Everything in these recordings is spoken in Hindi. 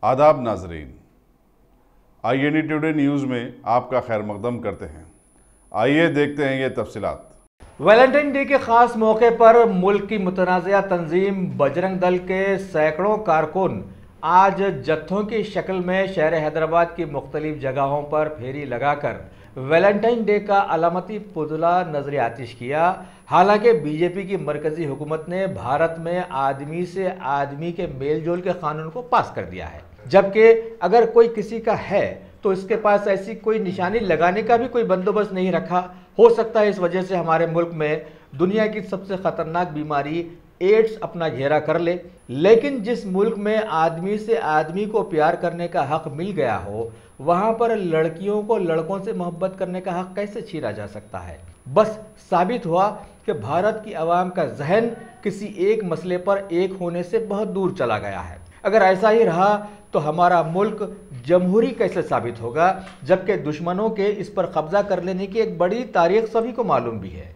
आदाब नाजरीन, INE टुडे न्यूज़ में आपका खैर मकदम करते हैं। आइए देखते हैं ये तफसीलात। वैलेंटाइन डे के खास मौके पर मुल्क की मुतनाज़िया तंजीम बजरंग दल के सैकड़ों कारकुन आज जत्थों की शक्ल में शहर हैदराबाद की मुख्तलिफ जगहों पर फेरी लगाकर वैलेंटाइन डे का अलामती पुतला नजर आतिश किया। हालांकि बीजेपी की मरकजी हुकूमत ने भारत में आदमी से आदमी के मेल जोल के कानून को पास कर दिया है, जबकि अगर कोई किसी का है तो इसके पास ऐसी कोई निशानी लगाने का भी कोई बंदोबस्त नहीं रखा। हो सकता है इस वजह से हमारे मुल्क में दुनिया की सबसे खतरनाक बीमारी एड्स अपना घेरा कर ले। लेकिन जिस मुल्क में आदमी से आदमी को प्यार करने का हक मिल गया हो, वहाँ पर लड़कियों को लड़कों से मोहब्बत करने का हक कैसे छीना जा सकता है। बस साबित हुआ कि भारत की आवाम का जहन किसी एक मसले पर एक होने से बहुत दूर चला गया है। अगर ऐसा ही रहा तो हमारा मुल्क जमहूरी कैसे साबित होगा, जबकि दुश्मनों के इस पर कब्जा कर लेने की एक बड़ी तारीख सभी को मालूम भी है।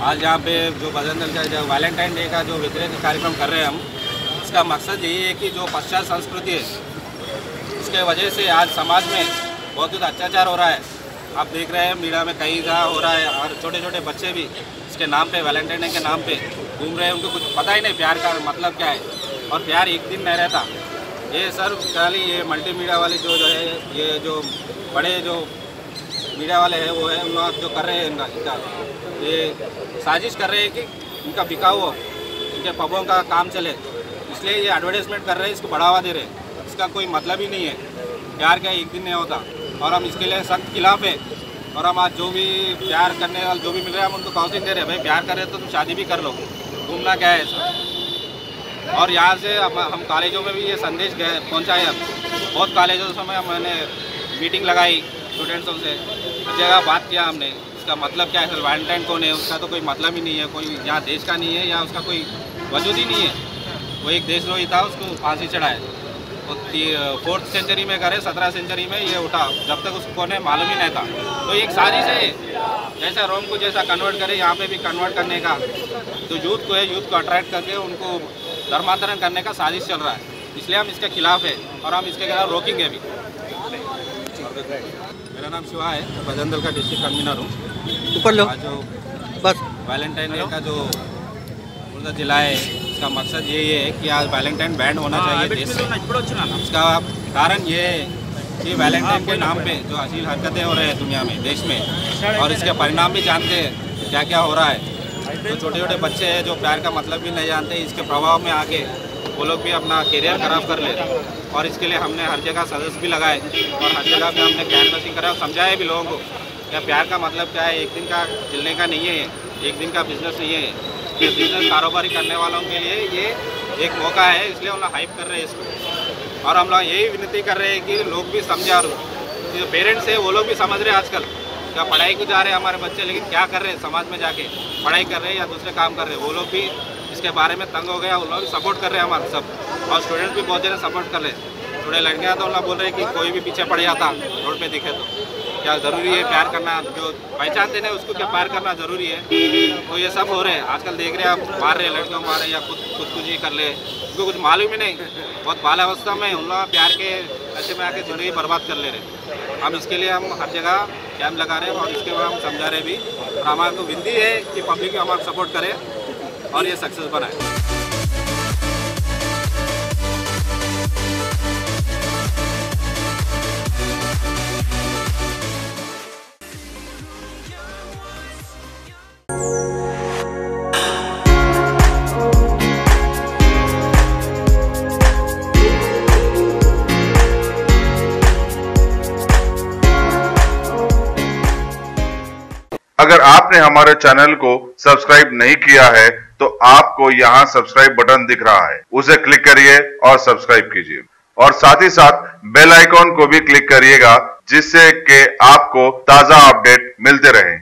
आज यहाँ पे जो बजरंग दल का जो वैलेंटाइन डे का जो वितरण कार्यक्रम कर रहे हैं हम, इसका मकसद यही है कि जो पश्चात संस्कृति है उसके वजह से आज समाज में बहुत कुछ अत्याचार हो रहा है। आप देख रहे हैं मीडिया में कई जगह हो रहा है और छोटे छोटे बच्चे भी इसके नाम पे वैलेंटाइन डे के नाम पे घूम रहे हैं। उनको कुछ पता ही नहीं प्यार का मतलब क्या है, और प्यार एक दिन नहीं रहता। ये सर खाली ये मल्टी मीडिया वाले जो है, ये जो बड़े जो मीडिया वाले हैं वो है, उन लोग जो कर रहे हैं इनका ये साजिश कर रहे हैं कि इनका बिकाऊ हो, इनके पबों का काम चले, इसलिए ये एडवर्टाइजमेंट कर रहे हैं, इसको बढ़ावा दे रहे हैं। इसका कोई मतलब ही नहीं है। प्यार क्या एक दिन नहीं होता, और हम इसके लिए सख्त खिलाफ है। और हम आज जो भी प्यार करने वाले जो भी मिल रहे हैं हम उनको काउंसलिंग दे रहे हैं, भाई प्यार कर रहे हो तो तुम शादी भी कर लो, घूमना क्या है सर। और यहाँ से हम कॉलेजों में भी ये संदेश पहुँचाए। अब बहुत कॉलेजों से मैंने मीटिंग लगाई स्टूडेंट्सों से, हर जगह बात किया हमने। इसका मतलब क्या है सर, वैलेंटाइन कौन है, उसका तो कोई मतलब ही नहीं है, कोई यहाँ देश का नहीं है या उसका कोई वजूद ही नहीं है। वो एक देशद्रोही था, उसको फांसी चढ़ाए। वो 4th सेंचुरी में करे, 17 सेंचुरी में ये उठा, जब तक उसको कौन है मालूम ही नहीं था। तो एक साजिश है, जैसा रोम को जैसा कन्वर्ट करे यहाँ पे भी कन्वर्ट करने का, तो यूथ को है, यूथ को अट्रैक्ट करके उनको धर्मांतरण करने का साजिश चल रहा है। इसलिए हम इसके खिलाफ है और हम इसके खिलाफ रोकेंगे भी। मेरा नाम शिवा है, बजरंग दल का डिस्ट्रिक्ट कन्वीनर हूँ। ऊपर लो जो बस। वैलेंटाइन डे का जो पूरा जिला है, इसका मकसद यही है कि आज वैलेंटाइन बैंड होना चाहिए देश से। इसका कारण ये है कि वैलेंटाइन के नाम पे जो अश्लील हरकतें हो रही हैं दुनिया में, देश में, और इसके परिणाम भी जानते हैं क्या क्या हो रहा है। तो छोटे छोटे बच्चे हैं जो प्यार का मतलब भी नहीं जानते, इसके प्रभाव में आके वो लोग भी अपना करियर खराब कर ले। और इसके लिए हमने हर जगह सदस्य भी लगाए और हर जगह पे हमने कैनवसिंग करा और समझाया भी लोगों को क्या प्यार का मतलब क्या है। एक दिन का चलने का नहीं है, एक दिन का बिजनेस नहीं है। ये बिजनेस कारोबारी करने वालों के लिए ये एक मौका है, इसलिए हम लोग हाइप कर रहे हैं इसको। और हम लोग यही विनती कर रहे हैं कि लोग भी समझे, और जो पेरेंट्स है वो लोग भी समझ रहे हैं आजकल। क्या पढ़ाई को जा रहे हैं हमारे बच्चे, लेकिन क्या कर रहे हैं समाज में जाके, पढ़ाई कर रहे हैं या दूसरे काम कर रहे हैं, वो लोग भी इसके बारे में तंग हो गया। वो लोग सपोर्ट कर रहे हैं हमारे सब, और स्टूडेंट्स भी बहुत ज़्यादा सपोर्ट कर रहे हैं। थोड़े लड़कियाँ तो लोग बोल रहे हैं कि कोई भी पीछे पड़ जाता रोड पे दिखे तो क्या ज़रूरी है प्यार करना, जो पहचानते नहीं उसको क्या प्यार करना ज़रूरी है। तो ये सब हो रहे हैं आजकल, देख रहे हैं आप, मार रहे लड़कियों मार रहे या खुदकुशी कर ले, उनको कुछ मालूम ही नहीं। बहुत बालावस्था में उन लोग प्यार के नशे में आके ज़िंदगी बर्बाद कर ले रहे। हम इसके लिए हम हर जगह कैंप लगा रहे हैं और इसके बाद हम समझा रहे भी, और हमारे को विनती है कि पब्लिक हमारा सपोर्ट करे और ये सक्सेस बनाए। अगर आपने हमारे चैनल को सब्सक्राइब नहीं किया है तो आपको यहाँ सब्सक्राइब बटन दिख रहा है, उसे क्लिक करिए और सब्सक्राइब कीजिए, और साथ ही साथ बेल आइकॉन को भी क्लिक करिएगा, जिससे कि आपको ताजा अपडेट मिलते रहे।